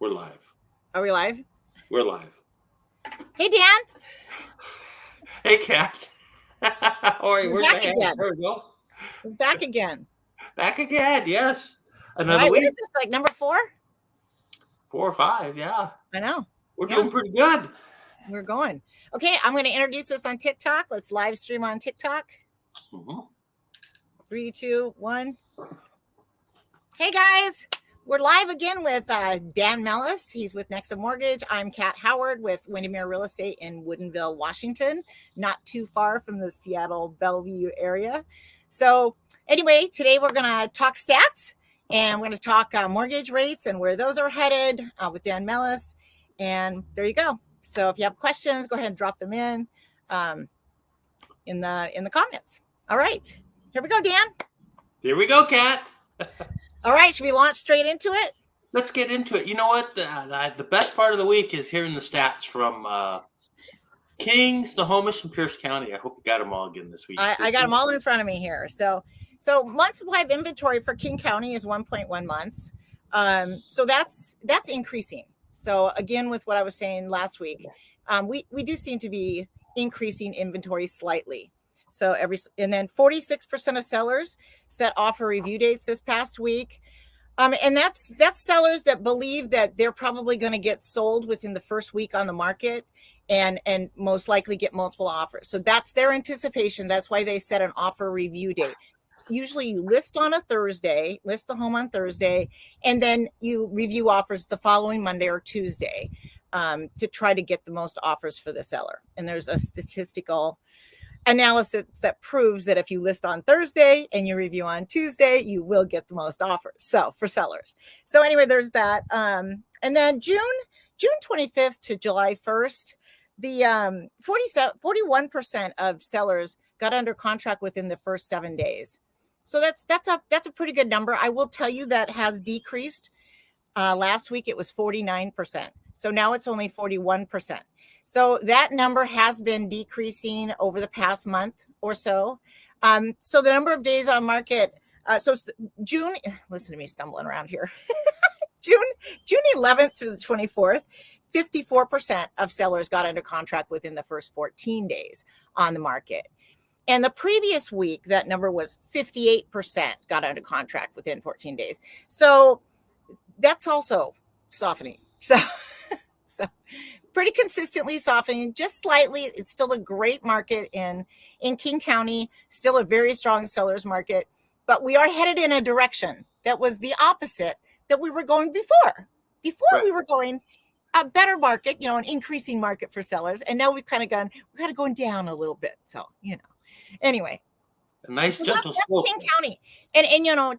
We're live. Are we live? We're live. Hey, Dan. Hey, Kat. How are you? We're Where's back my hand? again. There we go. We're back again. Back again, yes. Another Right. week. What is this, like number 4? 4 or 5, yeah. I know. We're doing pretty good. We're going. Okay, I'm going to introduce us on TikTok. Let's live stream on TikTok. 3, 2, 1. Hey, guys. We're live again with Dan Mellis. He's with Nexa Mortgage. I'm Kat Howard with Windermere Real Estate in Woodinville, Washington, not too far from the Seattle Bellevue area. So anyway, today we're going to talk stats, and we're going to talk mortgage rates and where those are headed with Dan Mellis. And there you go. So if you have questions, go ahead and drop them in the comments. All right, here we go, Dan. Here we go, Kat. All right, should we launch straight into it? Let's get into it. You know what? The best part of the week is hearing the stats from King, Snohomish, and Pierce County. I hope you got them all again this week. I got them all in front of me here. So month supply of inventory for King County is 1.1 months. So that's increasing. So again, with what I was saying last week, we do seem to be increasing inventory slightly. So and then 46% of sellers set offer review dates this past week. And that's sellers that believe that they're probably going to get sold within the first week on the market and most likely get multiple offers. So that's their anticipation. That's why they set an offer review date. Usually you list on a Thursday, list the home on Thursday, and then you review offers the following Monday or Tuesday to try to get the most offers for the seller. And there's a statistical analysis that proves that if you list on Thursday and you review on Tuesday, you will get the most offers. So for sellers. So anyway, there's that. And then June 25th to July 1st, the 41% of sellers got under contract within the first 7 days. So that's a pretty good number. I will tell you that has decreased. Last week it was 49%. So now it's only 41%. So that number has been decreasing over the past month or so. So the number of days on market, so June, listen to me stumbling around here. June 11th through the 24th, 54% of sellers got under contract within the first 14 days on the market. And the previous week, that number was 58% got under contract within 14 days. So that's also softening. So pretty consistently softening, just slightly. It's still a great market in King County, still a very strong seller's market, but we are headed in a direction that was the opposite that we were going before. Right. We were going a better market, an increasing market for sellers. And now we're kind of going down a little bit. So, anyway. A nice gentle that's slope. King County. And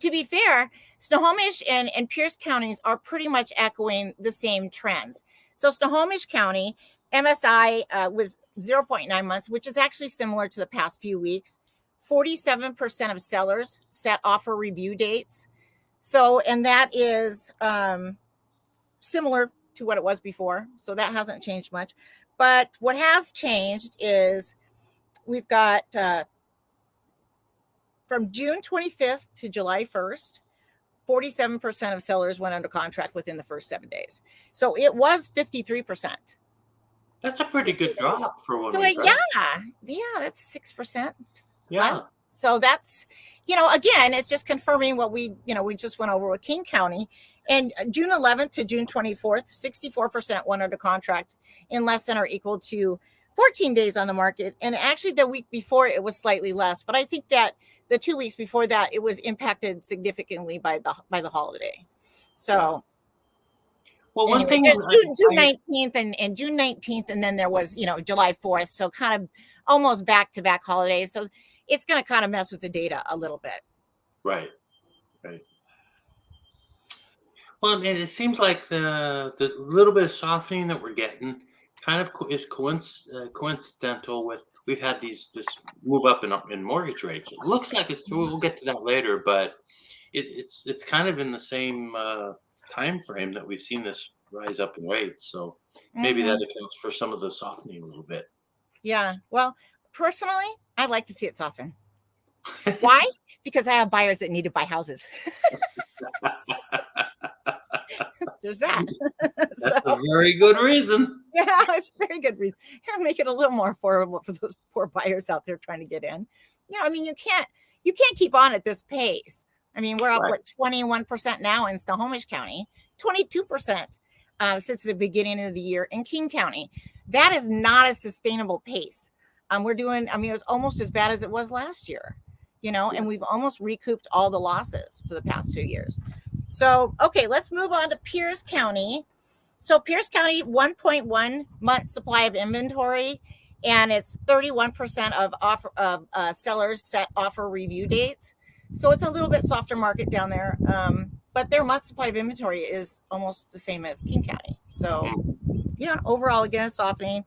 to be fair, Snohomish and Pierce counties are pretty much echoing the same trends. So Snohomish County, MSI was 0.9 months, which is actually similar to the past few weeks. 47% of sellers set offer review dates. So, and that is similar to what it was before. So that hasn't changed much. But what has changed is we've got from June 25th to July 1st, 47% of sellers went under contract within the first 7 days. So it was 53%. That's a pretty good drop for 1 week. Yeah, that's 6%. Yeah. Less. So that's, again, it's just confirming what we just went over with King County. And June 11th to June 24th, 64% went under contract in less than or equal to 14 days on the market. And actually the week before it was slightly less, but I think that the 2 weeks before that, it was impacted significantly by the holiday. So, well, anyway, one thing there's June 19th and June 19th, and then there was July 4th. So kind of almost back-to-back holidays. So it's going to kind of mess with the data a little bit. Right. Well, and it seems like the little bit of softening that we're getting kind of is coincidental with. We've had this move up in mortgage rates. It looks like it's true. We'll get to that later, but it's kind of in the same time frame that we've seen this rise up in rates. So maybe that accounts for some of the softening a little bit. Yeah. Well, personally, I'd like to see it soften. Why? Because I have buyers that need to buy houses. there's that. That's a very good reason. Yeah, it's a very good reason. And make it a little more affordable for those poor buyers out there trying to get in. I mean, you can't keep on at this pace. I mean, we're up Right. what 21% now in Snohomish County, 22% since the beginning of the year in King County. That is not a sustainable pace. We're doing. I mean, it was almost as bad as it was last year. And we've almost recouped all the losses for the past 2 years. So, okay, let's move on to Pierce County. So Pierce County, 1.1 month supply of inventory, and it's 31% of offer of sellers set offer review dates. So it's a little bit softer market down there, but their month supply of inventory is almost the same as King County. So overall, again, softening.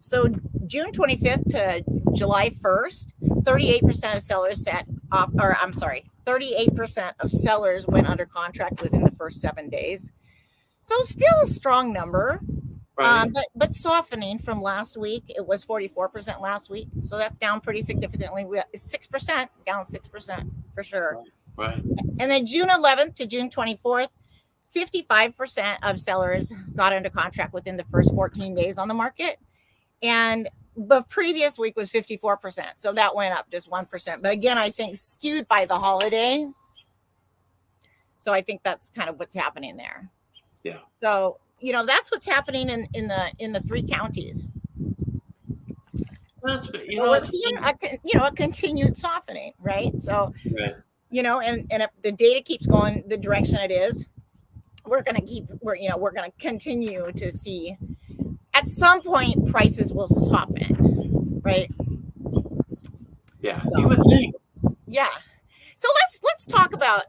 So June 25th to July 1st, 38% of sellers set off, or I'm sorry, 38% of sellers went under contract within the first 7 days. So still a strong number, Right. but softening from last week. It was 44% last week, so that's down pretty significantly. 6%, down 6% for sure. Right. And then June 11th to June 24th, 55% of sellers got under contract within the first 14 days on the market, and the previous week was 54%. So that went up just 1%. But again, I think skewed by the holiday. So I think that's kind of what's happening there. Yeah. So, that's what's happening in the 3 counties. That's So we're seeing a continued softening, right? So, right. And if the data keeps going the direction it is, we're going to continue to see at some point prices will soften, right? Yeah, So, you would think. Yeah. So let's talk about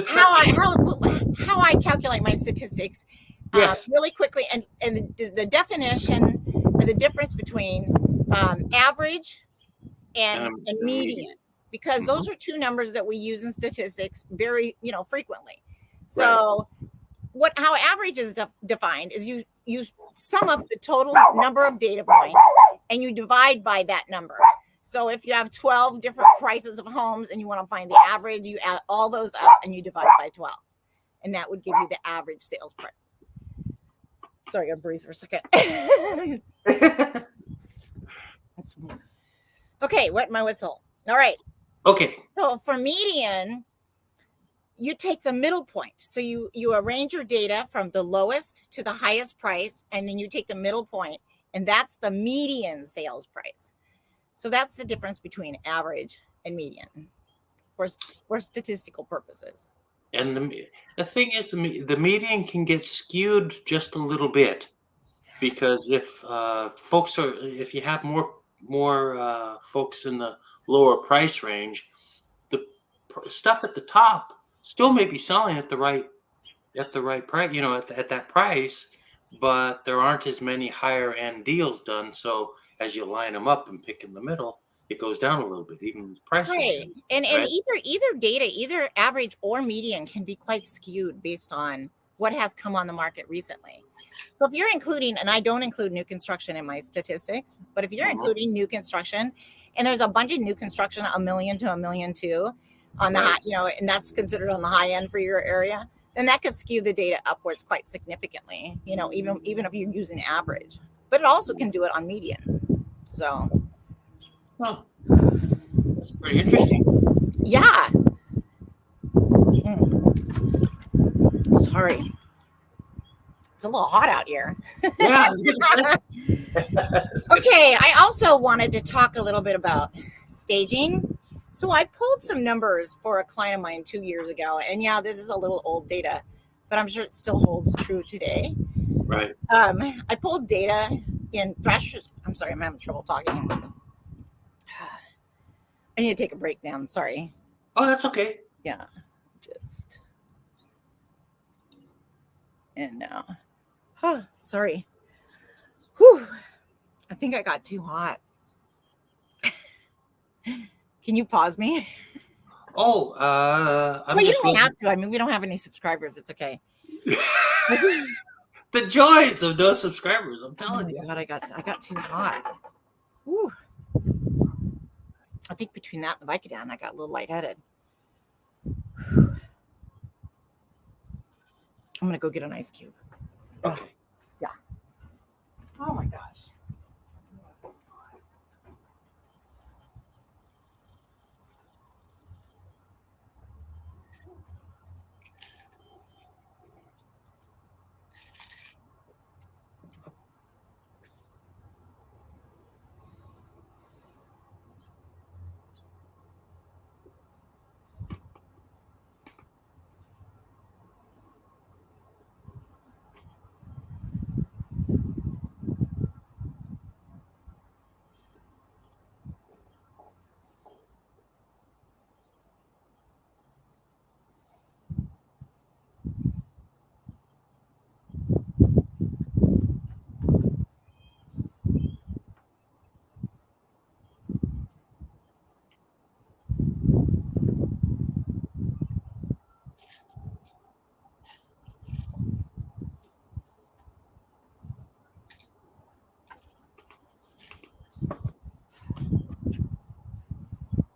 how I calculate my statistics really quickly, and the definition or the difference between average and median, because those are 2 numbers that we use in statistics very frequently. So how average is defined is you sum up the total number of data points and you divide by that number. So if you have 12 different prices of homes and you want to find the average, you add all those up and you divide by 12. And that would give you the average sales price. Sorry, I gotta breathe for a second. Okay, wet my whistle. All right. Okay. So for median, you take the middle point. So you arrange your data from the lowest to the highest price, and then you take the middle point, and that's the median sales price. So that's the difference between average and median for statistical purposes. And the thing is, the median can get skewed just a little bit, because if you have more folks in the lower price range, the stuff at the top still may be selling at the right price, at that price, but there aren't as many higher end deals done. So as you line them up and pick in the middle, it goes down a little bit, even the price. Right. And either data, either average or median, can be quite skewed based on what has come on the market recently. So if you're including, and I don't include new construction in my statistics, but if you're including new construction, and there's a bunch of new construction, $1 million to $1.2 million on the high, and that's considered on the high end for your area, then that could skew the data upwards quite significantly, even if you're using average. But it also can do it on median. So, well, that's pretty interesting. Yeah. Sorry. It's a little hot out here. Yeah. Okay, I also wanted to talk a little bit about staging. So I pulled some numbers for a client of mine 2 years ago, and this is a little old data, but I'm sure it still holds true today. Right. I pulled data in I'm sorry, I'm having trouble talking. I need to take a break now. Sorry. Oh, that's okay. Yeah. And now. Sorry. Whew. I think I got too hot. Can you pause me? Oh, well, you don't have to. I mean, we don't have any subscribers. It's okay. The joys of no subscribers. I'm telling you. God, I got too hot. Ooh. I think between that and the Vicodin, I got a little lightheaded. I'm going to go get an ice cube. Okay. Yeah. Oh my gosh.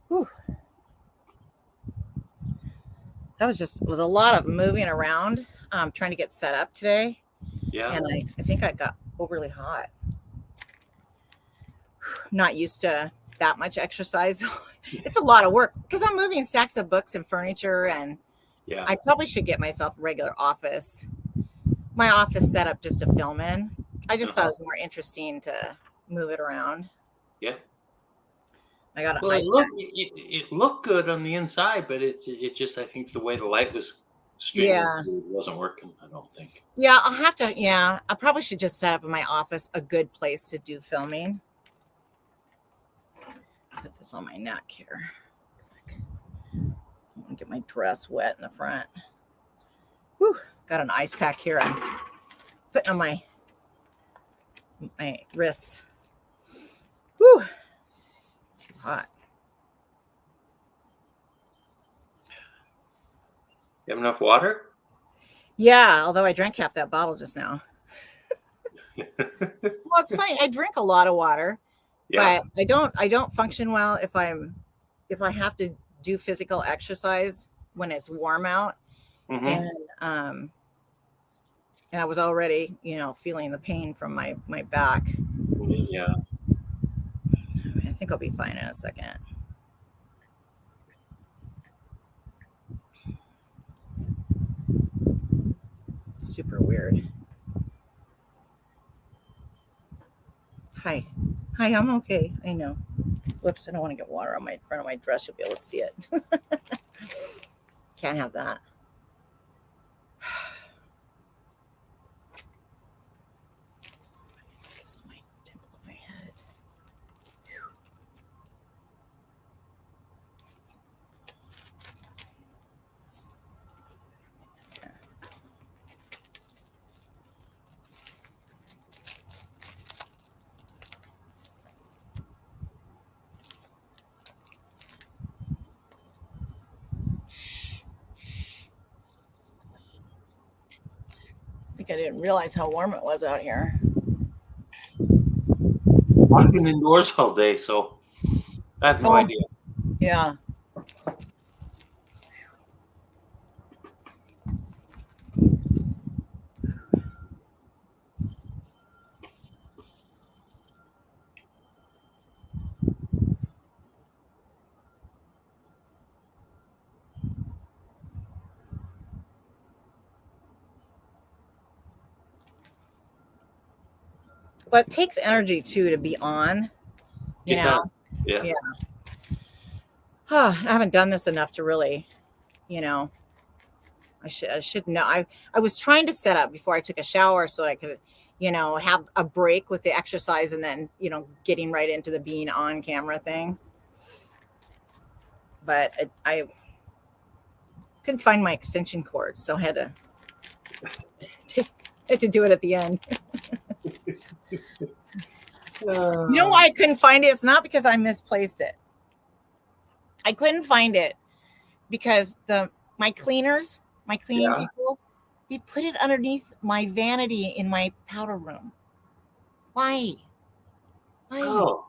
Whew. That was a lot of moving around, trying to get set up today. Yeah. And I think I got overly hot. Not used to that much exercise. It's a lot of work because I'm moving stacks of books and furniture, and Yeah. I probably should get myself a regular office. My office set up just to film in. I just thought it was more interesting to move it around. Yeah. I got an Well, ice it looked good on the inside, but it just, I think the way the light was streaming through wasn't working, I don't think. Yeah, I'll have to. Yeah, I probably should just set up in my office a good place to do filming. Put this on my neck here. I want to get my dress wet in the front. Whew, got an ice pack here. I'm putting on my wrists. Whew, too hot. You have enough water? Yeah, although I drank half that bottle just now. Well, it's funny. I drink a lot of water, but I don't function well if I have to do physical exercise when it's warm out. And I was already, feeling the pain from my back. Yeah. I think I'll be fine in a second. Super weird. Hi, I'm okay. I know. Whoops, I don't want to get water on my front of my dress. You'll be able to see it. Can't have that. It's on my temple of my head. I think I didn't realize how warm it was out here. I've been indoors all day, so I have no idea. Yeah. But it takes energy too to be on. It does. Yeah. I haven't done this enough to really, I should know. I was trying to set up before I took a shower so I could, have a break with the exercise and then, getting right into the being on camera thing. But I couldn't find my extension cord, so I had to do it at the end. You know why I couldn't find it? It's not because I misplaced it. I couldn't find it because my cleaning people, they put it underneath my vanity in my powder room. Why? Oh.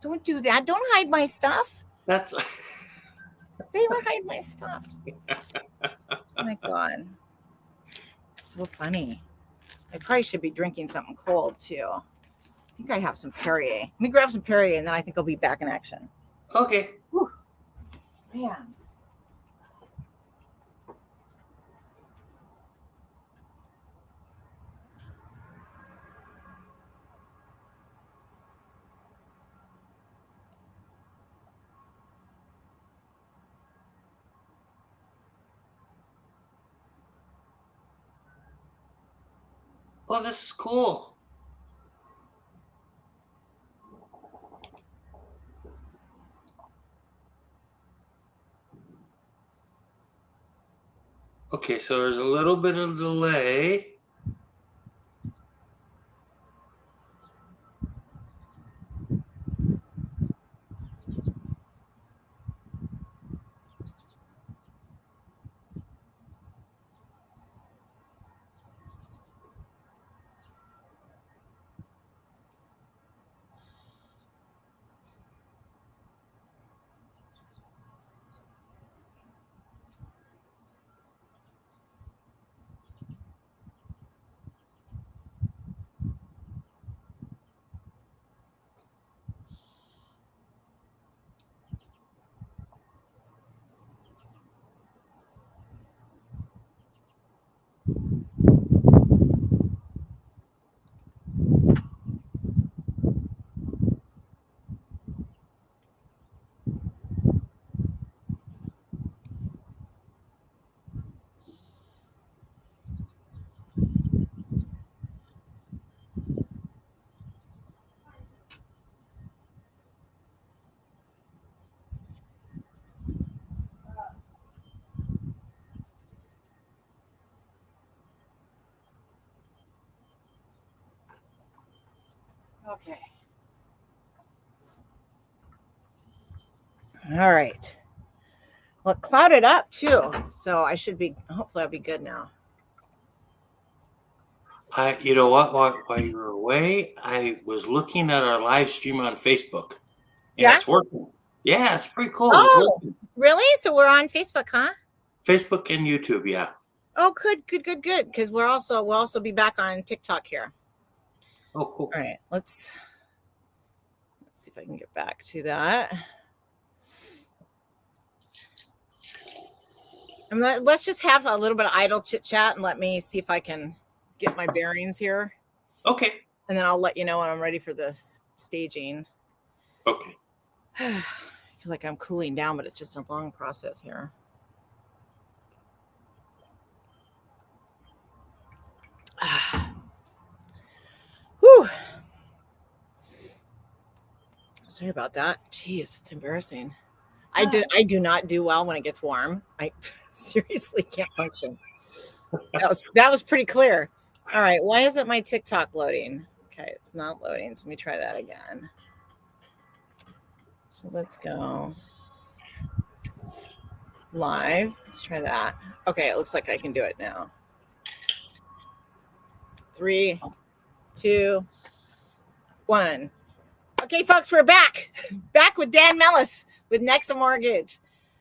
Don't do that. Don't hide my stuff. That's They were hiding my stuff. Oh my God. so funny. I probably should be drinking something cold too. I think I have some Perrier. Let me grab some Perrier and then I think I'll be back in action. Okay. Whew. Man. Well, this is cool. Okay, so there's a little bit of delay. Okay. All right. Well, it clouded up too. So I should be, hopefully I'll be good now. You know what? While you were away, I was looking at our live stream on Facebook. And Yeah? it's working. Yeah, it's pretty cool. Oh, really? So we're on Facebook, huh? Facebook and YouTube, yeah. Oh, good. Because we'll also be back on TikTok here. Oh, cool. All right, let's see if I can get back to that. And let's just have a little bit of idle chit chat and let me see if I can get my bearings here. Okay. And then I'll let you know when I'm ready for this staging. Okay. I feel like I'm cooling down, but it's just a long process here. Whew. Sorry about that. Jeez, it's embarrassing. I do not do well when it gets warm. I seriously can't function. That was pretty clear. All right, why isn't my TikTok loading? Okay, it's not loading. So let me try that again. So let's go live. Let's try that. Okay, it looks like I can do it now. 3, 2, 1. Okay, folks, we're back with Dan Mellis with Nexa Mortgage.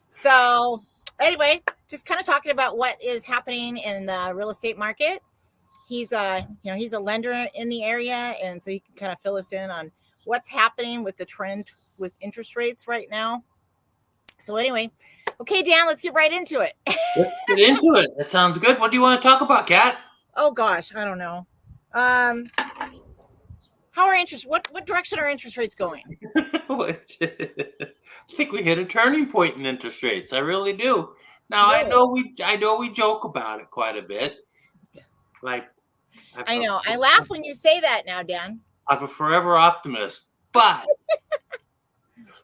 So anyway, just kind of talking about what is happening in the real estate market. He's he's a lender in the area, and so he can kind of fill us in on what's happening with the trend with interest rates right now. So anyway, okay, Dan, let's get right into it. Let's get into it. That sounds good. What do you want to talk about, Kat? Oh gosh, I don't know. How are what direction are interest rates going? I think we hit a turning point in interest rates. I really do. Now Really? I know we joke about it quite a bit. Like I know. I laugh when you say that now, Dan. I'm a forever optimist, but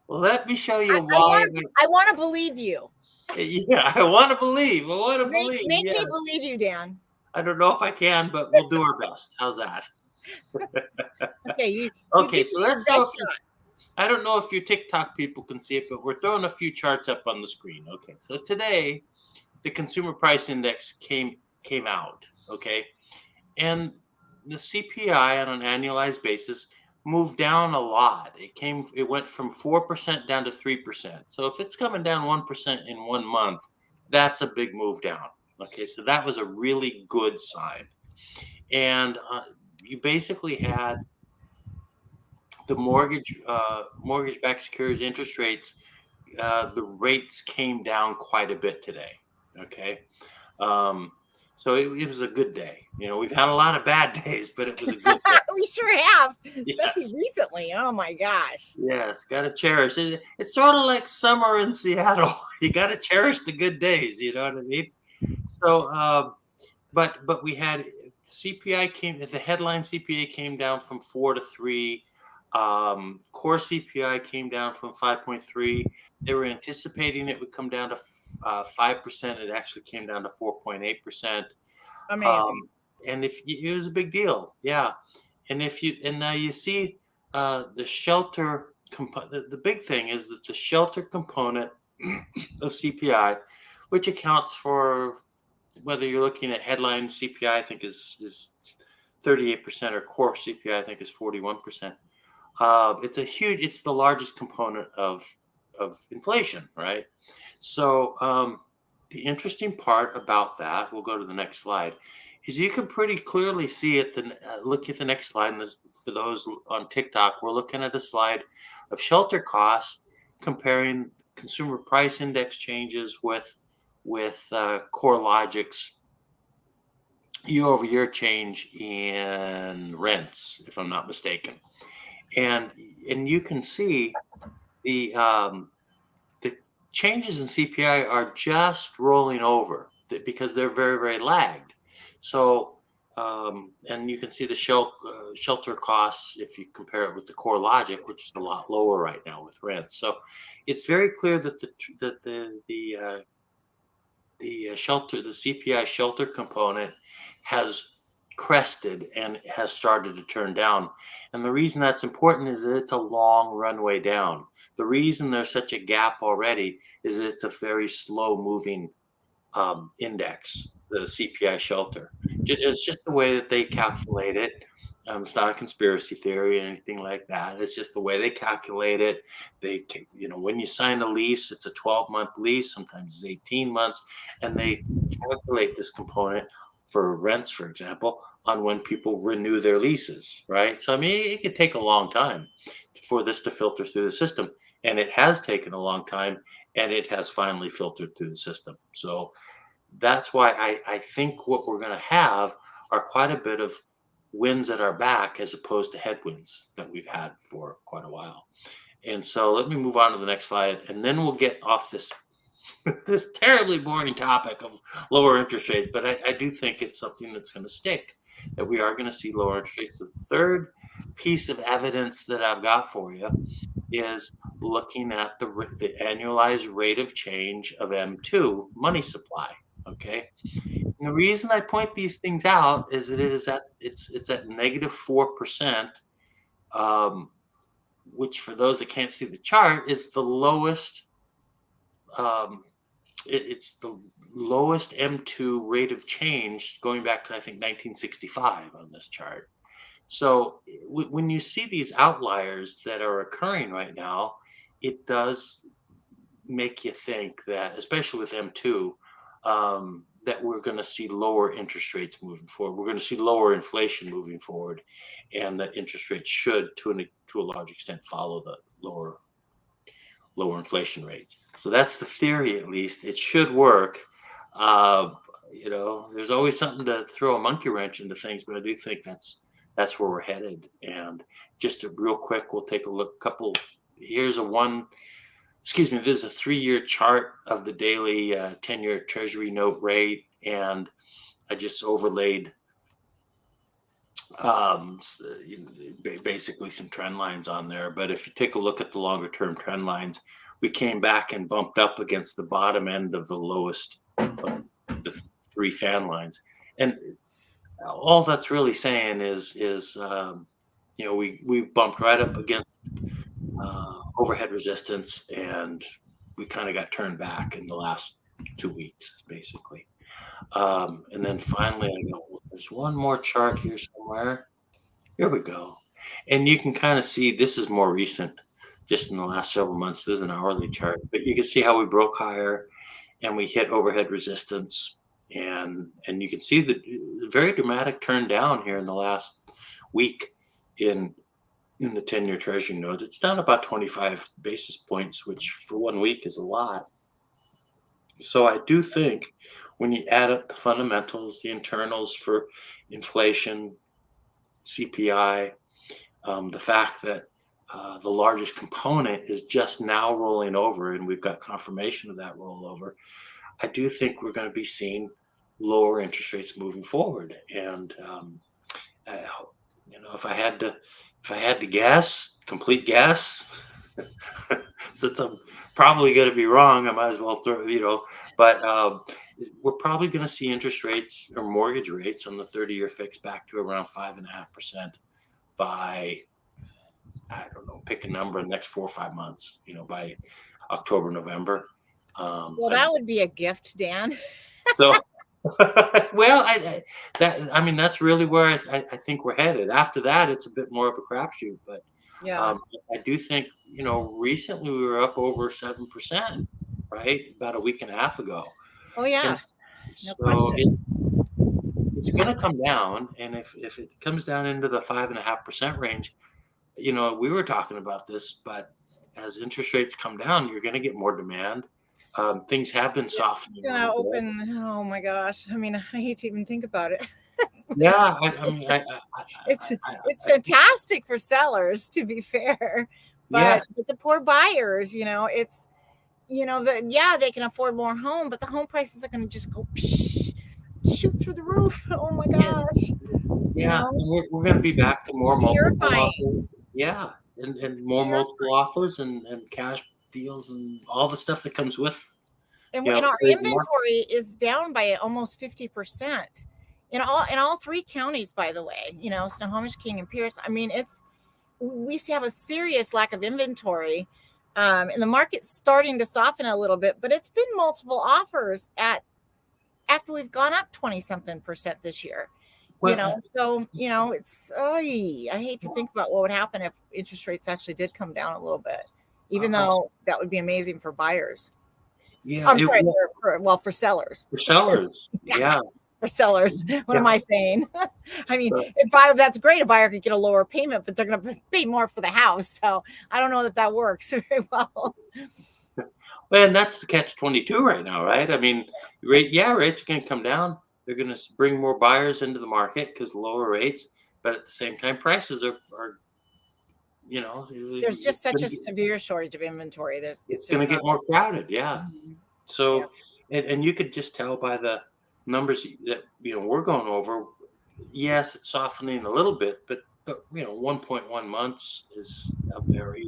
let me show you why. I want to believe you. Yeah, I want to believe. Make me believe you, Dan. I don't know if I can, but we'll do our best. How's that? Okay. Okay, so let's go. I don't know if your TikTok people can see it, but we're throwing a few charts up on the screen. Okay, so today the consumer price index came out. Okay, and the CPI on an annualized basis moved down a lot. It went from 4% down to 3%. So if it's coming down 1% in 1 month, that's a big move down. Okay, so that was a really good sign. And you basically had the mortgage-backed securities interest rates. The rates came down quite a bit today. Okay, um, so it was a good day. We've had a lot of bad days, but it was a good day. We sure have, especially Yes, recently. Oh my gosh. yes, got to cherish it. It's sort of like summer in Seattle. You got to cherish the good days. You know what I mean? So, but we had CPI the headline CPI came down from 4 to 3. Core CPI came down from 5.3. They were anticipating it would come down to 5%. It actually came down to 4.8%. Amazing. And it was a big deal, yeah. And now you see the shelter component. The big thing is that the shelter component of CPI, which accounts for whether you're looking at headline CPI, I think is 38%, or core CPI, I think is 41%. It's the largest component of inflation, right? So the interesting part about that, we'll go to the next slide, is you can pretty clearly see it. Look at the next slide, and for those on TikTok, we're looking at a slide of shelter costs comparing consumer price index changes with CoreLogic's year-over-year change in rents, if I'm not mistaken. And you can see the changes in CPI are just rolling over because they're very, very lagged. So, and you can see the shelter costs if you compare it with the CoreLogic, which is a lot lower right now with rents. So, it's very clear that the CPI shelter component has crested and has started to turn down. And the reason that's important is that it's a long runway down. The reason there's such a gap already is that it's a very slow moving index, the CPI shelter. It's just the way that they calculate it. It's not a conspiracy theory or anything like that. It's just the way they calculate it. When you sign a lease, it's a 12-month lease, sometimes it's 18 months, and they calculate this component for rents, for example, on when people renew their leases, right? So, I mean, it could take a long time for this to filter through the system, and it has taken a long time, and it has finally filtered through the system. So that's why I think what we're going to have are quite a bit of winds at our back as opposed to headwinds that we've had for quite a while. And so let me move on to the next slide, and then we'll get off this this terribly boring topic of lower interest rates. But I do think it's something that's going to stick, that we are going to see lower interest rates. The third piece of evidence that I've got for you is looking at the annualized rate of change of M2 money supply. Okay. And the reason I point these things out is that it's at -4%, which for those that can't see the chart is the lowest. It's the lowest M2 rate of change going back to, I think, 1965 on this chart. So when you see these outliers that are occurring right now, it does make you think that, especially with M2, that we're going to see lower interest rates moving forward. We're going to see lower inflation moving forward, and the interest rates should, to a large extent, follow the lower inflation rates. So that's the theory, at least. It should work. There's always something to throw a monkey wrench into things, but I do think that's where we're headed. And just real quick, we'll take a look. This is a 3-year chart of the daily 10-year Treasury note rate, and I just overlaid basically some trend lines on there. But if you take a look at the longer term trend lines, we came back and bumped up against the bottom end of the lowest of the 3 fan lines. And all that's really saying is we bumped right up against overhead resistance, and we kind of got turned back in the last 2 weeks, basically. And then finally, I go, there's one more chart here somewhere. Here we go. And you can kind of see this is more recent, just in the last several months. This is an hourly chart, but you can see how we broke higher and we hit overhead resistance. and you can see the very dramatic turn down here in the last week in the 10-year Treasury note. It's down about 25 basis points, which for 1 week is a lot. So I do think when you add up the fundamentals, the internals for inflation, CPI, the fact that the largest component is just now rolling over, and we've got confirmation of that rollover, I do think we're going to be seeing lower interest rates moving forward. And if I had to guess, complete guess, since I'm probably going to be wrong, I might as well throw. But we're probably going to see interest rates or mortgage rates on the 30-year fix back to around 5.5% by, I don't know, pick a number, the next 4 or 5 months, by October, November. Well, that would be a gift, Dan. So, well, that's really where I think we're headed. After that, it's a bit more of a crapshoot. But Yeah. I do think, recently we were up over 7%, right? About a week and a half ago. Oh, yeah. And No so question. it's going to come down. And if it comes down into the 5.5% range, we were talking about this, but as interest rates come down, you're going to get more demand. Things have been softening. It's gonna open. Oh my gosh! I mean, I hate to even think about it. Yeah, it's fantastic for sellers, to be fair, but the poor buyers, it's they can afford more home, but the home prices are going to just go shoot through the roof. Oh my gosh! Yeah, we're going to be back to more multiple offers. Yeah, and more multiple offers and cash deals and all the stuff that comes with. And our inventory is down by almost 50% in all 3 counties, by the way. Snohomish, King, and Pierce. I mean, we have a serious lack of inventory, and the market's starting to soften a little bit. But it's been multiple offers after we've gone up 20-something% this year. Well, it's I hate to think about what would happen if interest rates actually did come down a little bit, even though that would be amazing for buyers. Yeah, I'm sorry, for sellers. For sellers, yeah. For sellers. What am I saying? I mean, that's great. A buyer could get a lower payment, but they're going to pay more for the house. So I don't know that works very well. Well, and that's the catch-22 right now, right? I mean, rates are going to come down. They're going to bring more buyers into the market because lower rates, but at the same time, prices are there's just such a severe shortage of inventory. It's going to get more crowded. Yeah. Mm-hmm. So, and you could just tell by the numbers that, we're going over. Yes, it's softening a little bit, but 1.1 months is a very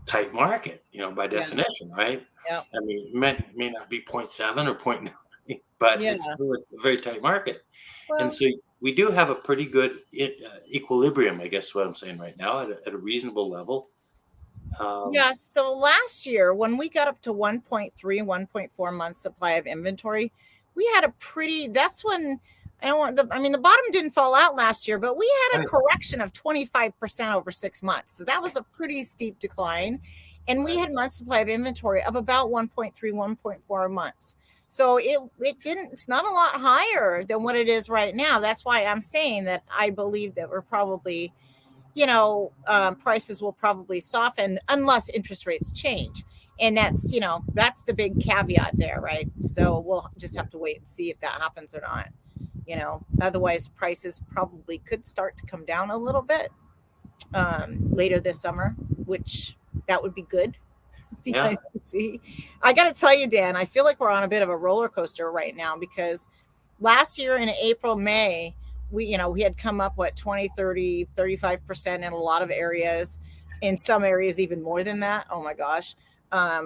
tight market, by definition, right? Yeah. I mean, it may not be 0.7 or 0.9, but it's still a very tight market. Well, and so we do have a pretty good equilibrium, I guess what I'm saying right now, at a reasonable level. So last year, when we got up to 1.3, 1.4 months supply of inventory, we had that's when, the bottom didn't fall out last year, but we had a correction of 25% over 6 months. So that was a pretty steep decline. And we had month supply of inventory of about 1.3, 1.4 months. So it's not a lot higher than what it is right now. That's why I'm saying that I believe that we're probably, prices will probably soften unless interest rates change. And that's the big caveat there, right? So we'll just have to wait and see if that happens or not. Otherwise prices probably could start to come down a little bit later this summer, which that would be good. Be nice to see. I got to tell you, Dan, I feel like we're on a bit of a roller coaster right now because last year in April, May, we had come up 20, 30, 35% in a lot of areas. In some areas, even more than that. Oh my gosh.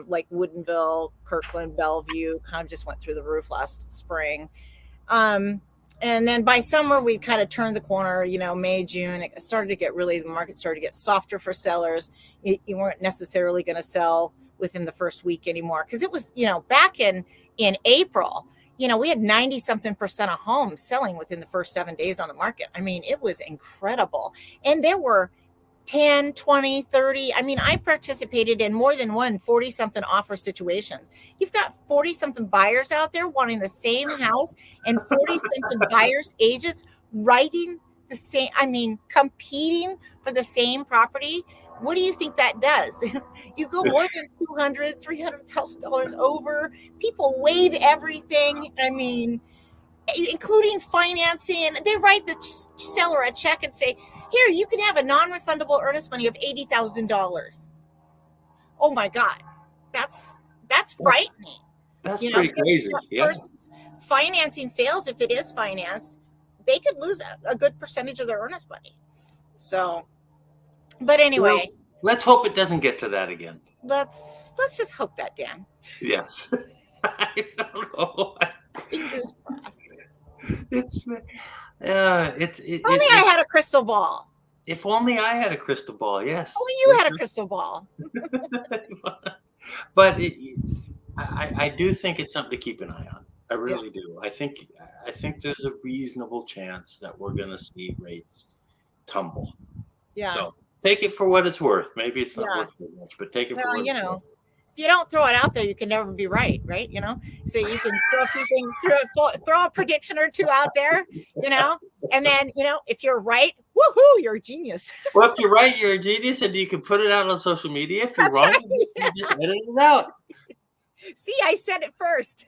Like Woodinville, Kirkland, Bellevue kind of just went through the roof last spring. And then by summer, we kind of turned the corner, May, June, the market started to get softer for sellers. You weren't necessarily going to sell within the first week anymore. Cause it was, back in April, we had 90-something% of homes selling within the first 7 days on the market. I mean, it was incredible. And there were 10, 20, 30. I mean, I participated in more than one 40 something offer situations. You've got 40 something buyers out there wanting the same house and 40 something buyers agents writing the same, I mean, competing for the same property. What do you think that does? You go more than $200,000, $300,000 over. People waive everything. I mean, including financing. They write the seller a check and say, here, you can have a non-refundable earnest money of $80,000. Oh my God. That's frightening. That's pretty crazy. Yeah. Person's financing fails, if it is financed, they could lose a good percentage of their earnest money. So, but anyway. Well, let's hope it doesn't get to that again. Let's just hope that, Dan. Yes. I don't know. Fingers crossed. Only I had a crystal ball. If only I had a crystal ball, yes. Only you had a crystal ball. But I do think it's something to keep an eye on. I really do. I think there's a reasonable chance that we're going to see rates tumble. Yeah. So take it for what it's worth. Maybe it's not worth very much, but take it for what it's worth. If you don't throw it out there, you can never be right? You know, so you can throw a few things, throw a prediction or two out there, you know, and then, you know, if you're right, woohoo, you're a genius. Well, if you're right, you're a genius, and you can put it out on social media. If you're wrong, you just edit it out. See, I said it first.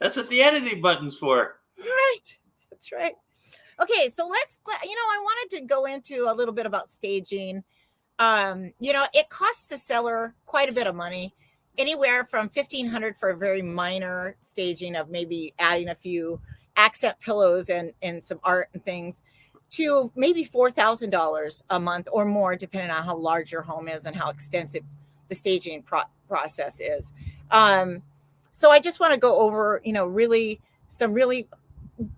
That's what the editing button's for. Right. That's right. Okay, so I wanted to go into a little bit about staging. It costs the seller quite a bit of money, anywhere from $1,500 for a very minor staging of maybe adding a few accent pillows and some art and things, to maybe $4,000 a month or more, depending on how large your home is and how extensive the staging process is. So I just want to go over,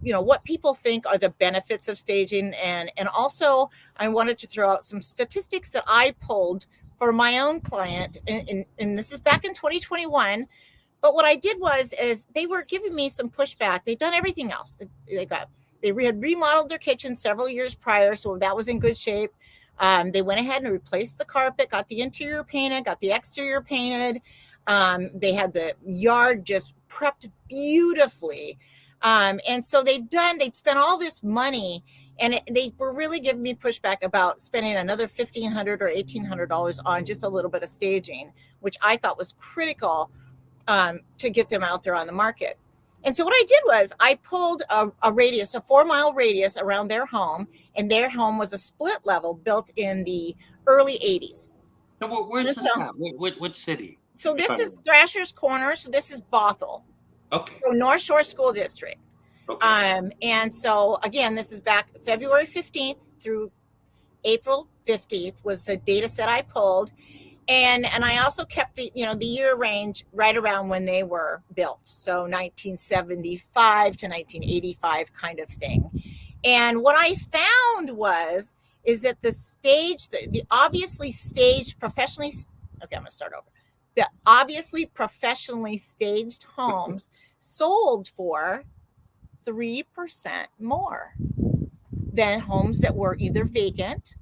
what people think are the benefits of staging. And also I wanted to throw out some statistics that I pulled for my own client. And this is back in 2021. But what I did is they were giving me some pushback. They'd done everything else. They had remodeled their kitchen several years prior, so that was in good shape. They went ahead and replaced the carpet, got the interior painted, got the exterior painted. They had the yard just prepped beautifully. And so they'd spent all this money, and they were really giving me pushback about spending another $1,500 or $1,800 on just a little bit of staging, which I thought was critical to get them out there on the market. And so what I did was I pulled a 4-mile radius around their home, and their home was a split level built in the early 80s. Now, where's this at? Which city? So this is Thrasher's Corner. So this is Bothell. Okay. So North Shore School District. Okay. And so again, this is back February 15th through April 15th was the data set I pulled. And I also kept the year range right around when they were built. So 1975 to 1985 kind of thing. And what I found is that the obviously staged professionally, okay, I'm going to start over. The obviously professionally staged homes sold for 3% more than homes that were either vacant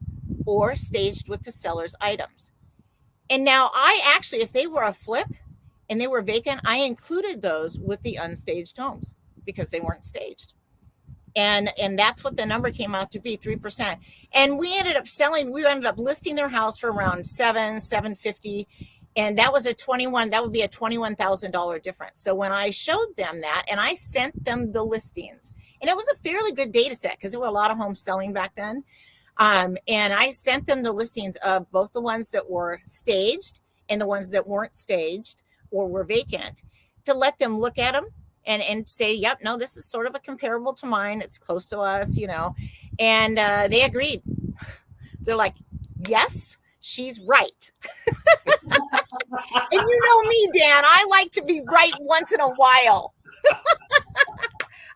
or staged with the seller's items. And now if they were a flip and they were vacant, I included those with the unstaged homes because they weren't staged. And that's what the number came out to be, 3%. And we ended up listing their house for around $750. And that would be a $21,000 difference. So when I showed them that, and I sent them the listings, and it was a fairly good data set because there were a lot of homes selling back then. And I sent them the listings of both the ones that were staged and the ones that weren't staged or were vacant, to let them look at them and say, yep, no, this is sort of a comparable to mine. It's close to us, and they agreed. They're like, yes, she's right. And you know me, Dan, I like to be right once in a while.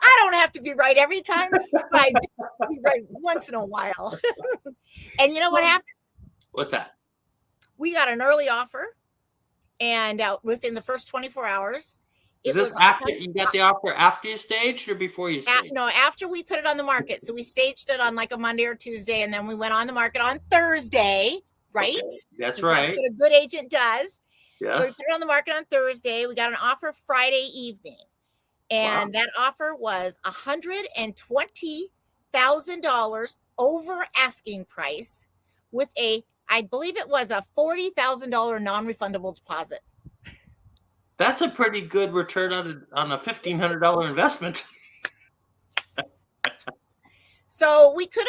I don't have to be right every time, but I do be right once in a while. And you know what happened? What's that? We got an early offer, and within the first 24 hours, Is It this was after you got the offer after you staged or before you staged? no, after we put it on the market. So we staged it on like a Monday or Tuesday, and then we went on the market on Thursday, right? Okay, that's Because that's right. what a good agent does. So we Yes. put it on the market on Thursday. We got an offer Friday evening, Wow. and that offer was $120,000 over asking price, with I believe it was a $40,000 non-refundable deposit. That's a pretty good return on a $1,500 investment. So we could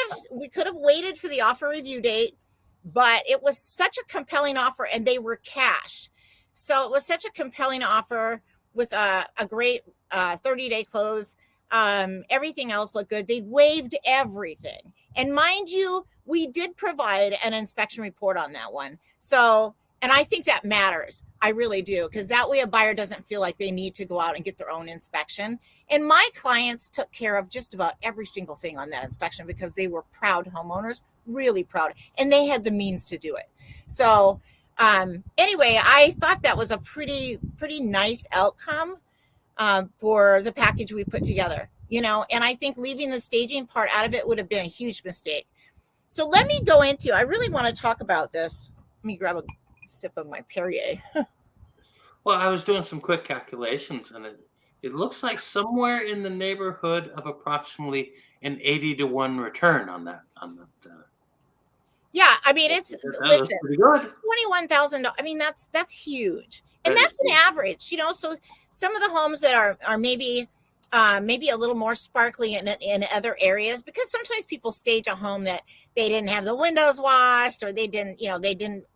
have waited for the offer review date, but it was such a compelling offer, and they were cash. So it was such a compelling offer with a great 30-day close. Everything else looked good. They waived everything. And mind you, we did provide an inspection report on that one. So, and I think that matters. I really do, because that way a buyer doesn't feel like they need to go out and get their own inspection. And my clients took care of just about every single thing on that inspection because they were proud homeowners, really proud, and they had the means to do it. So anyway, I thought that was a pretty nice outcome for the package we put together, and I think leaving the staging part out of it would have been a huge mistake. So let me go into, I really want to talk about this. Let me grab a sip of my Perrier. Well, I was doing some quick calculations, and it looks like somewhere in the neighborhood of approximately an 80-to-1 return on that. Yeah, I mean, it's, listen, pretty good. $21,000. I mean, that's huge, and that's an average. So some of the homes that are maybe a little more sparkly in other areas, because sometimes people stage a home that they didn't have the windows washed, or they didn't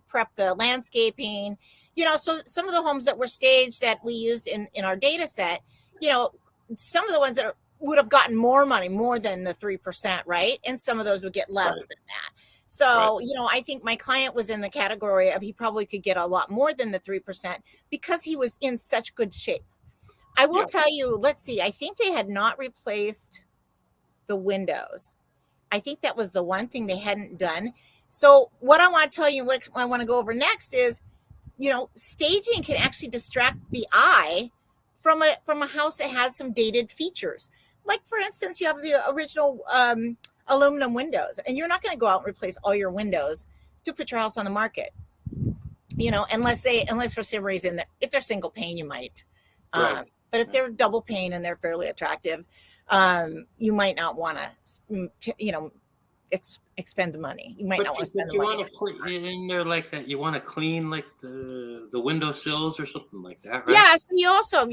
prep the landscaping. So some of the homes that were staged that we used in our data set, some of the ones that would have gotten more money, more than the 3%, right? And some of those would get less than that. So, I think my client was in the category of he probably could get a lot more than the 3% because he was in such good shape. I will tell you, let's see, I think they had not replaced the windows. I think that was the one thing they hadn't done. So what I want to tell you, what I want to go over next is, staging can actually distract the eye from a house that has some dated features. Like, for instance, you have the original aluminum windows, and you're not going to go out and replace all your windows to put your house on the market, unless for some reason, if they're single pane, you might. But if they're double pane and they're fairly attractive, you might not want to, expend the money. You might not want to spend the money. Want to clean in there like that. You want to clean like the window sills or something like that, right? Yeah. So you also,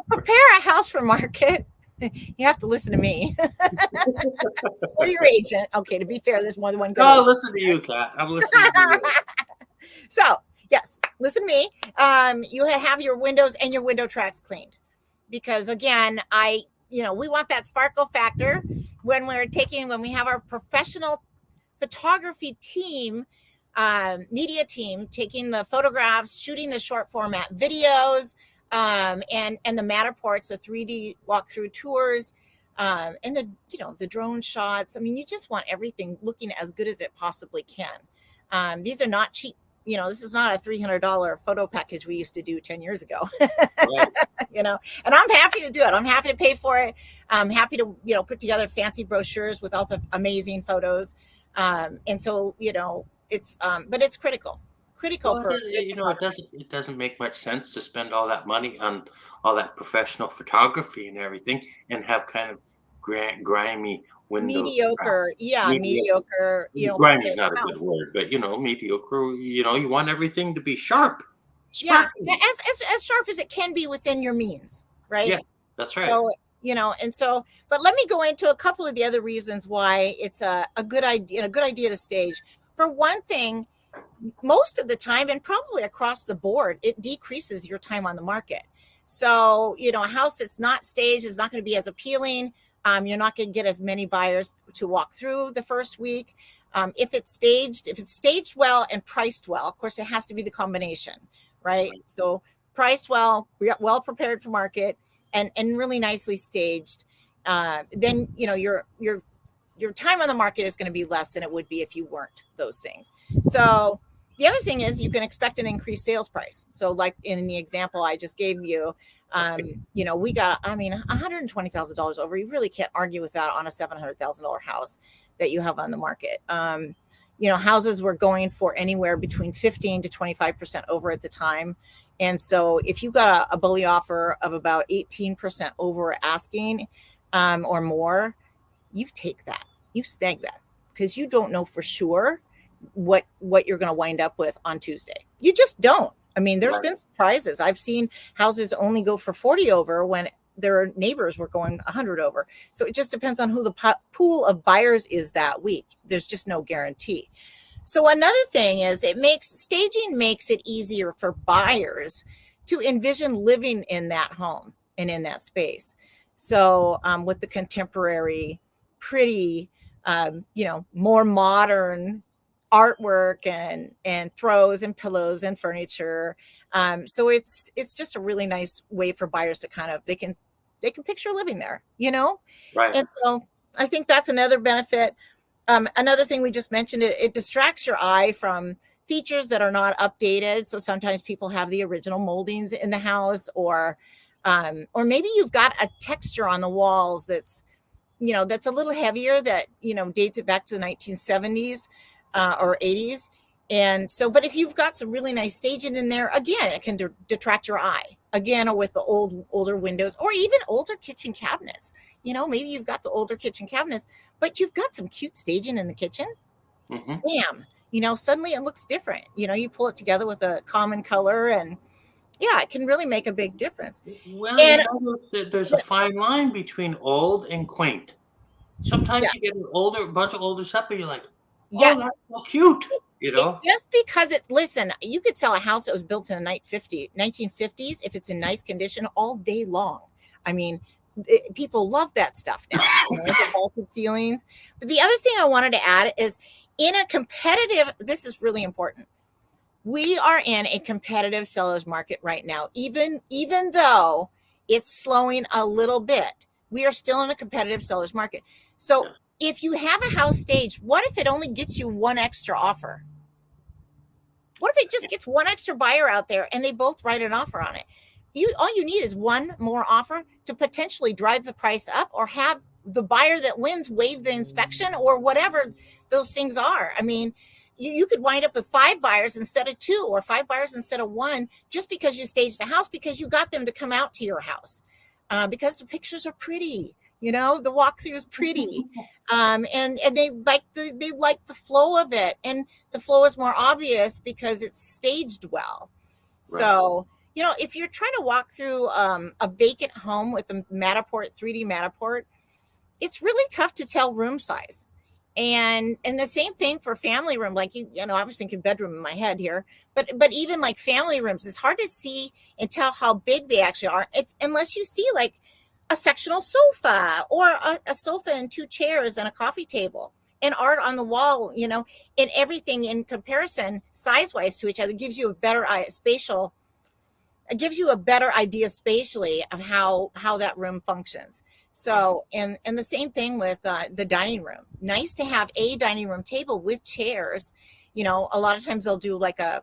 prepare a house for market. You have to listen to me or your agent. Okay, to be fair, there's more than one. No, listen to you, Kat. I'm listening to you. So yes, listen to me. You have your windows and your window tracks cleaned, because again, we want that sparkle factor when we have our professional photography team, media team, taking the photographs, shooting the short format videos, and the Matterports, the 3D walkthrough tours, and the drone shots. I mean, you just want everything looking as good as it possibly can. These are not cheap. This is not a $300 photo package we used to do 10 years ago. Right. And I'm happy to do it. I'm happy to pay for it. I'm happy to, put together fancy brochures with all the amazing photos. And so, it's, but it's critical for, it doesn't make much sense to spend all that money on all that professional photography and everything and have kind of grimy windows. Mediocre. Grimy is not a good word, but mediocre. You want everything to be sharp. Sparkly. Yeah, as sharp as it can be within your means, right? Yes, that's right. So, but let me go into a couple of the other reasons why it's a good idea to stage. For one thing, most of the time, and probably across the board, it decreases your time on the market. So, a house that's not staged is not going to be as appealing. You're not going to get as many buyers to walk through the first week. If it's staged well and priced well, of course, it has to be the combination, right? So priced well, well prepared for market, and really nicely staged. Then your time on the market is going to be less than it would be if you weren't those things. So The other thing is you can expect an increased sales price. So like in the example I just gave you, we got, I mean, $120,000 over. You really can't argue with that on a $700,000 house that you have on the market. Houses were going for anywhere between 15 to 25% over at the time. And so if you got a bully offer of about 18% over asking or more, you take that, you snag that, because you don't know for sure what you're going to wind up with on Tuesday. You just don't. I mean, there's been surprises. I've seen houses only go for 40 over when their neighbors were going 100 over. So it just depends on who the pool of buyers is that week. There's just no guarantee. So another thing is staging makes it easier for buyers to envision living in that home and in that space. So with the contemporary, pretty, more modern artwork and throws and pillows and furniture. So it's just a really nice way for buyers to they can picture living there, Right. And so I think that's another benefit. Another thing we just mentioned, it distracts your eye from features that are not updated. So sometimes people have the original moldings in the house, or maybe you've got a texture on the walls that's a little heavier, that dates it back to the 1970s or 80s. And so, but if you've got some really nice staging in there, again, it can detract your eye again, or with the older windows, or even older kitchen cabinets. Maybe you've got the older kitchen cabinets, but you've got some cute staging in the kitchen. Mm-hmm. Bam, suddenly it looks different. You pull it together with a common color, and it can really make a big difference. Well, there's a fine line between old and quaint. Sometimes you get a bunch of older stuff, but you're like, oh, that's so cute. Just because listen, you could sell a house that was built in the 1950s if it's in nice condition all day long. I mean, people love that stuff now. The vaulted ceilings. But the other thing I wanted to add is, this is really important. We are in a competitive seller's market right now. Even though it's slowing a little bit, we are still in a competitive seller's market. So if you have a house staged, what if it only gets you one extra offer? What if it just gets one extra buyer out there and they both write an offer on it? All you need is one more offer to potentially drive the price up, or have the buyer that wins waive the inspection, or whatever those things are. I mean, you could wind up with 5 buyers instead of 2, or 5 buyers instead of 1, just because you staged the house, because you got them to come out to your house, because the pictures are pretty. The walkthrough is pretty, and they like the flow of it, and the flow is more obvious because it's staged well. Right. So if you're trying to walk through a vacant home with a Matterport 3D Matterport, it's really tough to tell room size, and the same thing for family room. Like I was thinking bedroom in my head here, but even like family rooms, it's hard to see and tell how big they actually are unless you see like a sectional sofa, or a sofa and 2 chairs and a coffee table and art on the wall, and everything in comparison size-wise to each other gives you a better idea spatially of how that room functions. So, and the same thing with the dining room. Nice to have a dining room table with chairs. A lot of times they'll do like a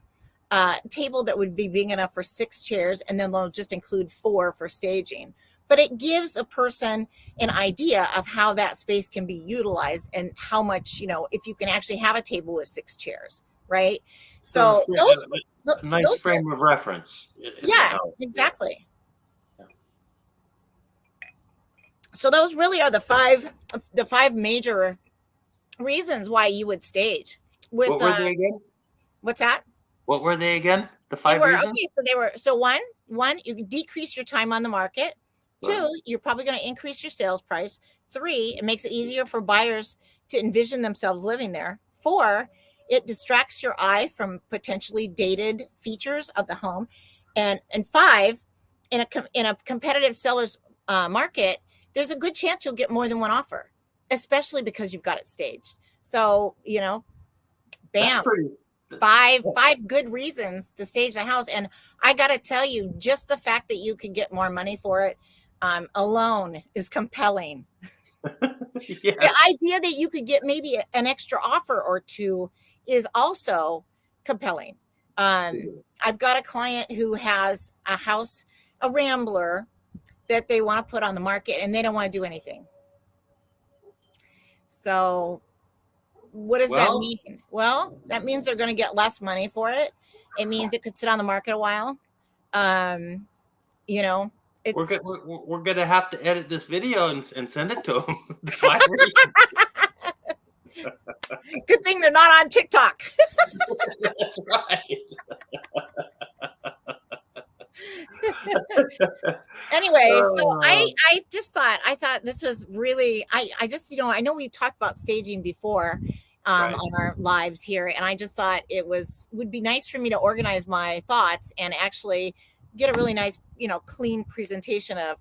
table that would be big enough for 6 chairs, and then they'll just include 4 for staging. But it gives a person an idea of how that space can be utilized, and how much, if you can actually have a table with 6 chairs, right? So nice frame of reference. Yeah, exactly. Yeah. So those really are the five major reasons why you would stage. What were they again? What's that? What were they again? The 5 reasons? Okay, so one, you can decrease your time on the market. 2, you're probably going to increase your sales price. 3, it makes it easier for buyers to envision themselves living there. 4, it distracts your eye from potentially dated features of the home. And 5, in a competitive seller's market, there's a good chance you'll get more than one offer, especially because you've got it staged. So, bam. Five good reasons to stage the house. And I got to tell you, just the fact that you could get more money for it alone is compelling. Yes. The idea that you could get maybe an extra offer or 2 is also compelling. I've got a client who has a house, a Rambler, that they want to put on the market, and they don't want to do anything. So what does that mean? Well, that means they're going to get less money for it. It means it could sit on the market a while. You know, we're gonna have to edit this video and send it to them. Good thing they're not on TikTok. That's right. Anyway, so I thought this was really, I just, I know we talked about staging before on our lives here, and I just thought would be nice for me to organize my thoughts and actually get a really nice, clean presentation of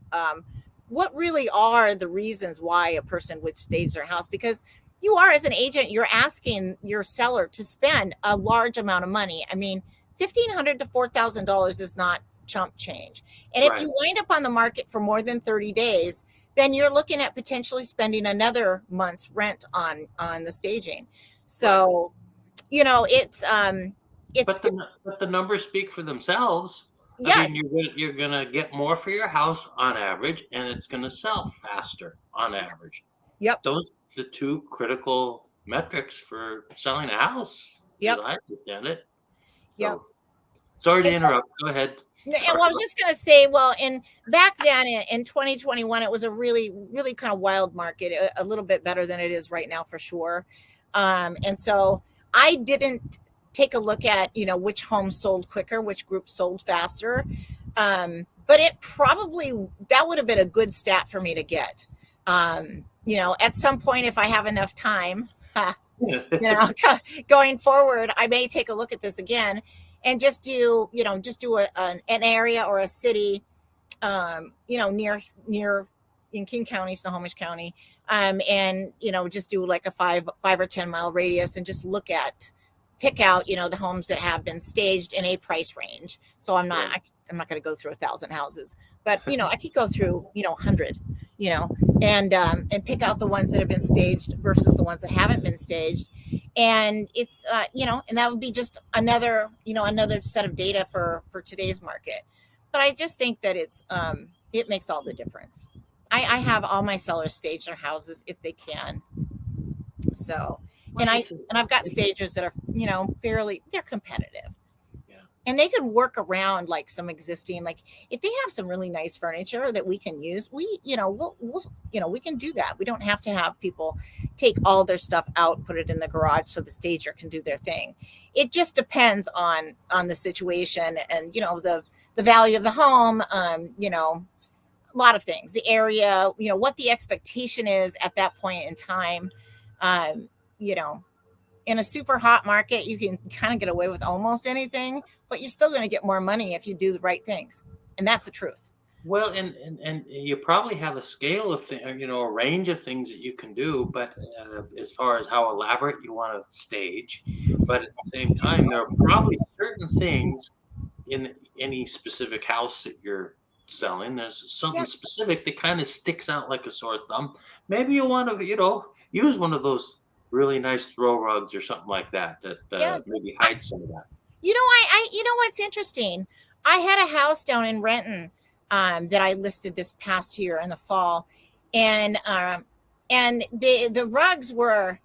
what really are the reasons why a person would stage their house. Because you are, as an agent, you're asking your seller to spend a large amount of money. I mean, $1,500 to $4,000 is not chump change. And if you wind up on the market for more than 30 days, then you're looking at potentially spending another month's rent on the staging. So, it's but the numbers speak for themselves. Yes. I mean, you're gonna get more for your house on average, and it's gonna sell faster on average. Yep. Those are the two critical metrics for selling a house. Yep. As I understand it. So, yep. Sorry to interrupt. Go ahead. I was just going to say, back then in 2021, it was a really, really kind of wild market, a little bit better than it is right now for sure. And so I didn't take a look at, which homes sold quicker, which groups sold faster. But that would have been a good stat for me to get. At some point, if I have enough time, going forward, I may take a look at this again. And just do an area or a city, near in King County, Snohomish County, and just do like a 5 or 10 mile radius, and just pick out the homes that have been staged in a price range. So I'm not going to go through 1,000 houses, but I could go through 100, and pick out the ones that have been staged versus the ones that haven't been staged. And it's, and that would be just another set of data for today's market. But I just think that it makes all the difference. I have all my sellers stage their houses if they can. So, and I've got stagers that are, they're competitive. And they can work around like some existing, like if they have some really nice furniture that we can use, we can do that. We don't have to have people take all their stuff out, put it in the garage so the stager can do their thing. It just depends on the situation and, the value of the home, a lot of things, the area, what the expectation is at that point in time. In a super hot market, you can kind of get away with almost anything, but you're still going to get more money if you do the right things. And that's the truth. Well, and you probably have a scale of things, a range of things that you can do, but as far as how elaborate you want to stage, but at the same time, there are probably certain things in any specific house that you're selling. There's something specific that kind of sticks out like a sore thumb. Maybe you want to, use one of those really nice throw rugs or something like that maybe hide some of that. What's interesting? I had a house down in Renton that I listed this past year in the fall, and the rugs the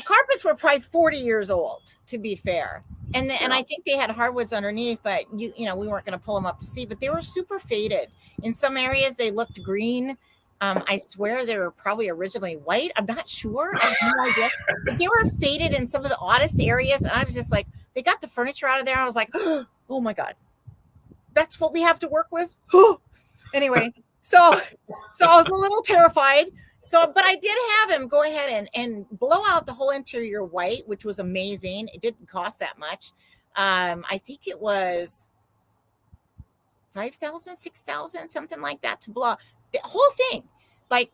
carpets were probably 40 years old, to be fair, and I think they had hardwoods underneath, but we weren't going to pull them up to see, but they were super faded. In some areas they looked green. I swear they were probably originally white. I'm not sure. I have no idea. But they were faded in some of the oddest areas. And I was just like, they got the furniture out of there. I was like, oh my God, that's what we have to work with. Anyway, so I was a little terrified. But I did have him go ahead and blow out the whole interior white, which was amazing. It didn't cost that much. I think it was $5,000, $6,000, something like that to blow the whole thing, like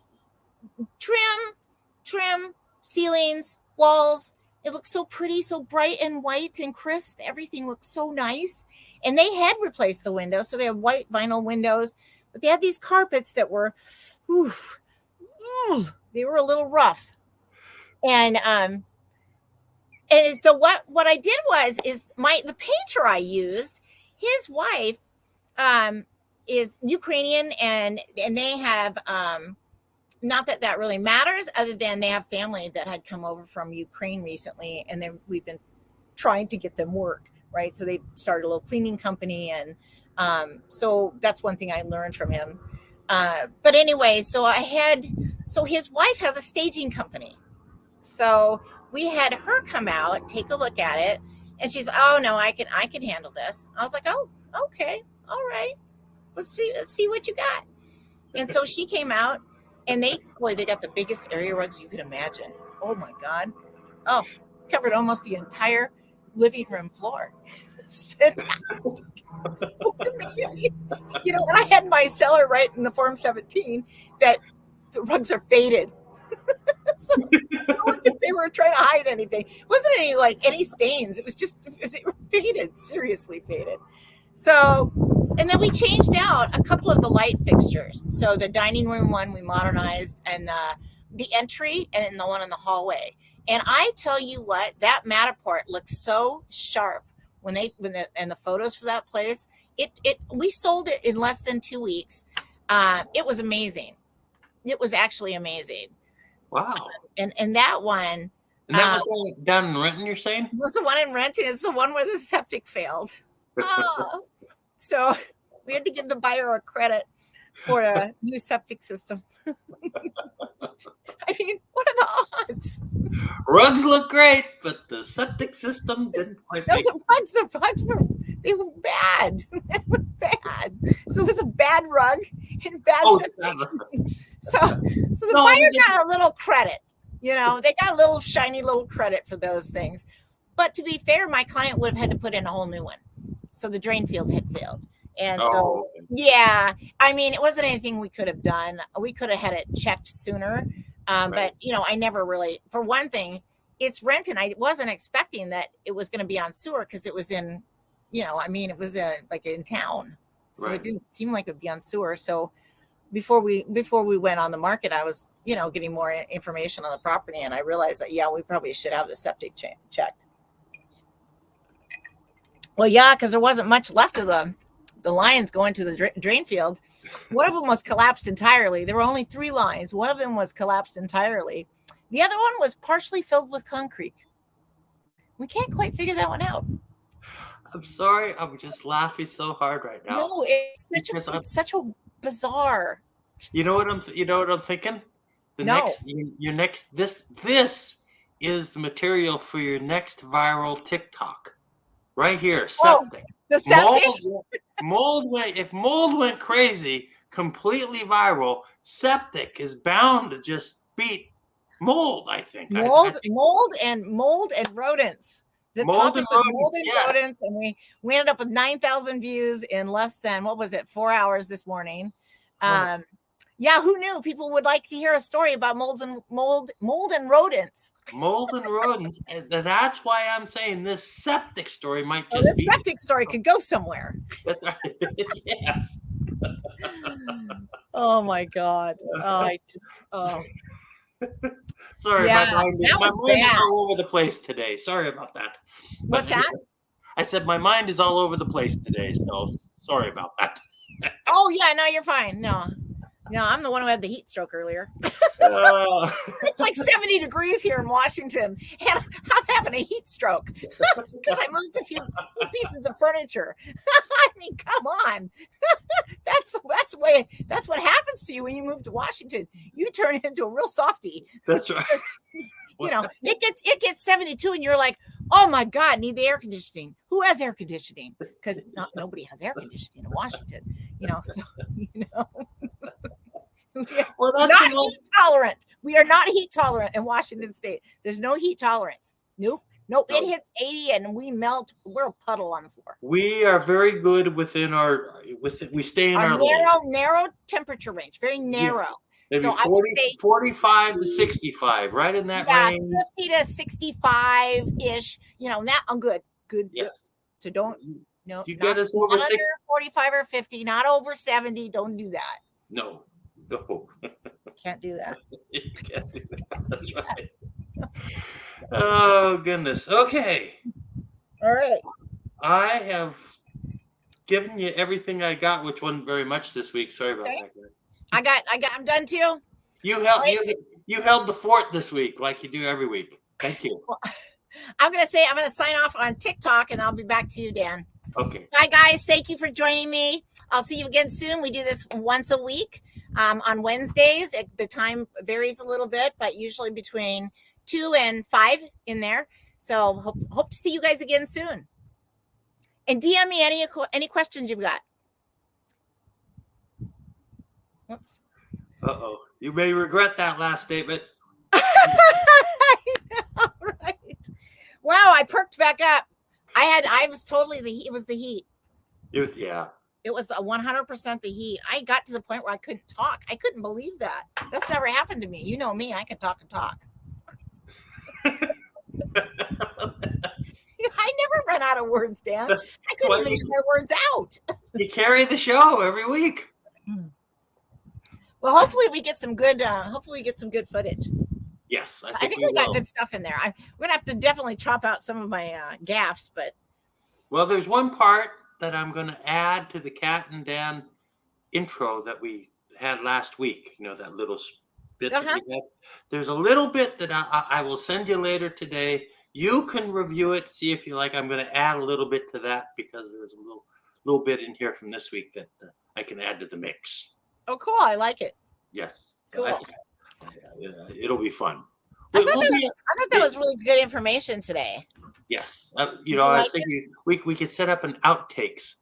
trim, ceilings, walls. It looked so pretty, so bright and white and crisp. Everything looked so nice. And they had replaced the windows. So they have white vinyl windows, but they had these carpets that were, they were a little rough. And And so what I did is the painter I used, his wife is Ukrainian, and they have not that that really matters, other than they have family that had come over from Ukraine recently, and then we've been trying to get them work, right? So they started a little cleaning company, and so that's one thing I learned from him. But anyway, so his wife has a staging company. So we had her come out, take a look at it, and she's, oh no, I can handle this. I was like, oh, okay, all right, let's see what you got. And so she came out, and they got the biggest area rugs you could imagine. Oh my God. Oh, covered almost the entire living room floor. It's fantastic. Amazing. You know, and I had my seller write in the Form 17 that the rugs are faded. So, if they were trying to hide anything, it wasn't any stains. It was just, they were faded, seriously faded. So, and then we changed out a couple of the light fixtures. So the dining room one we modernized, and the entry, and the one in the hallway. And I tell you what, that Matterport looks so sharp when the photos for that place. We sold it in less than 2 weeks. It was amazing. It was actually amazing. Wow. And that one. And that was down in Renton, you're saying? It was the one in Renton. It's the one where the septic failed. Oh. So we had to give the buyer a credit for a new septic system. I mean, what are the odds? Rugs look great, but the septic system didn't quite make it. The rugs were bad. They were bad. So it was a bad rug and bad septic. So the buyer got a little credit. You know, they got a little shiny little credit for those things. But to be fair, my client would have had to put in a whole new one. So the drain field had failed. And so, yeah, I mean, it wasn't anything we could have done. We could have had it checked sooner. Right. But, you know, I never really, for one thing, it's Renton. I wasn't expecting that it was going to be on sewer, because it was in, you know, I mean, it was like in town. So It didn't seem like it would be on sewer. So before we went on the market, I was, you know, getting more information on the property, and I realized that, yeah, we probably should have the septic checked. Well, yeah, because there wasn't much left of the lines going to the drain field. One of them was collapsed entirely. There were only 3 lines. One of them was collapsed entirely. The other one was partially filled with concrete. We can't quite figure that one out. I'm sorry. I'm just laughing so hard right now. No, it's such a bizarre. You know what I'm thinking? This is the material for your next viral TikTok. Right here, septic. The septic? If mold went crazy, completely viral, septic is bound to just beat mold, I think. Mold and rodents. The topic was mold and rodents, and we ended up with 9,000 views in less than, 4 hours this morning. Yeah, who knew people would like to hear a story about mold and rodents? Mold and rodents. And that's why I'm saying this septic story might just this septic story could go somewhere. That's right. Yes. Oh my God. Sorry, yeah, my mind is all over the place today. Sorry about that. What's that? I said my mind is all over the place today, so sorry about that. Oh yeah, no, you're fine. No, I'm the one who had the heat stroke earlier. It's like 70 degrees here in Washington, and I'm having a heat stroke because I moved a few pieces of furniture. I mean, come on. That's what happens to you when you move to Washington. You turn into a real softie. That's right. You know, it gets 72, and you're like, oh my God, need the air conditioning. Who has air conditioning? Because nobody has air conditioning in Washington. You know, so you know. Well, that's not heat tolerant. We are not heat tolerant in Washington State. There's no heat tolerance. Nope. It hits 80 and we melt. We're a puddle on the floor. We are very good we stay in our narrow temperature range. Very narrow. Maybe so 45 to 65, right in that range. 50 to 65-ish. You know, that I'm good. Good. Yes. So don't you get us over 60, 45 or 50, not over 70. Don't do that. No. Can't do that. You can't do that. That's right. Oh goodness. Okay. All right. I have given you everything I got, which wasn't very much this week. Sorry about Okay. that. I'm done too. You held Right. you held the fort this week, like you do every week. Thank you. Well, I'm going to sign off on TikTok and I'll be back to you, Dan. Okay. Bye, guys. Thank you for joining me. I'll see you again soon. We do this once a week on Wednesdays. The time varies a little bit, but usually between 2 and 5 in there. So hope to see you guys again soon. And DM me any questions you've got. Whoops. Uh-oh. You may regret that last statement. All right. Wow, I perked back up. I was totally it was the heat. Yeah. It was 100% the heat. I got to the point where I couldn't talk. I couldn't believe that. That's never happened to me. You know me. I can talk and talk. I never run out of words, Dan. I couldn't even get my words out. You carry the show every week. Well, hopefully we get some good footage. Yes, I think we got good stuff in there. We're gonna have to definitely chop out some of my gaffes, but well, there's one part that I'm going to add to the Cat and Dan intro that we had last week. You know, that little bit that we had. There's a little bit that I will send you later today. You can review it, see if you like. I'm going to add a little bit to that because there's a little bit in here from this week that I can add to the mix. Oh, cool! I like it. Yes, cool. It'll be fun. I thought that was really good information today. Yes, I was thinking we could set up an outtakes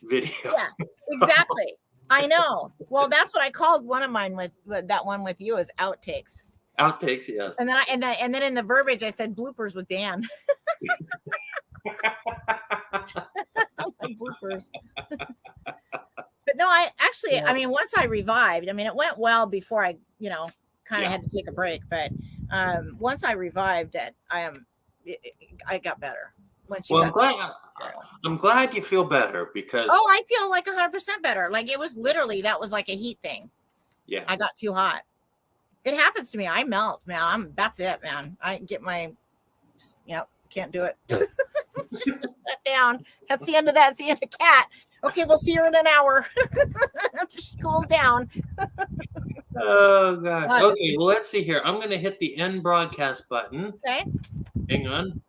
video. Yeah, exactly. I know. Well, that's what I called one of mine with that one with you is outtakes. Outtakes, yes. And then in the verbiage I said bloopers with Dan. Like bloopers. But no, I mean, once I revived, I mean, it went well before I, kind of had to take a break. But once I revived it, I got better. I'm glad you feel better because. Oh, I feel like 100% better. Like it was literally, that was like a heat thing. Yeah. I got too hot. It happens to me. I melt, man. That's it, man. I get can't do it. Just sit down. That's the end of that. It's the end of Cat. Okay, we'll see her in an hour. After she cools down. Oh God. Okay, well let's see here. I'm gonna hit the end broadcast button. Okay. Hang on.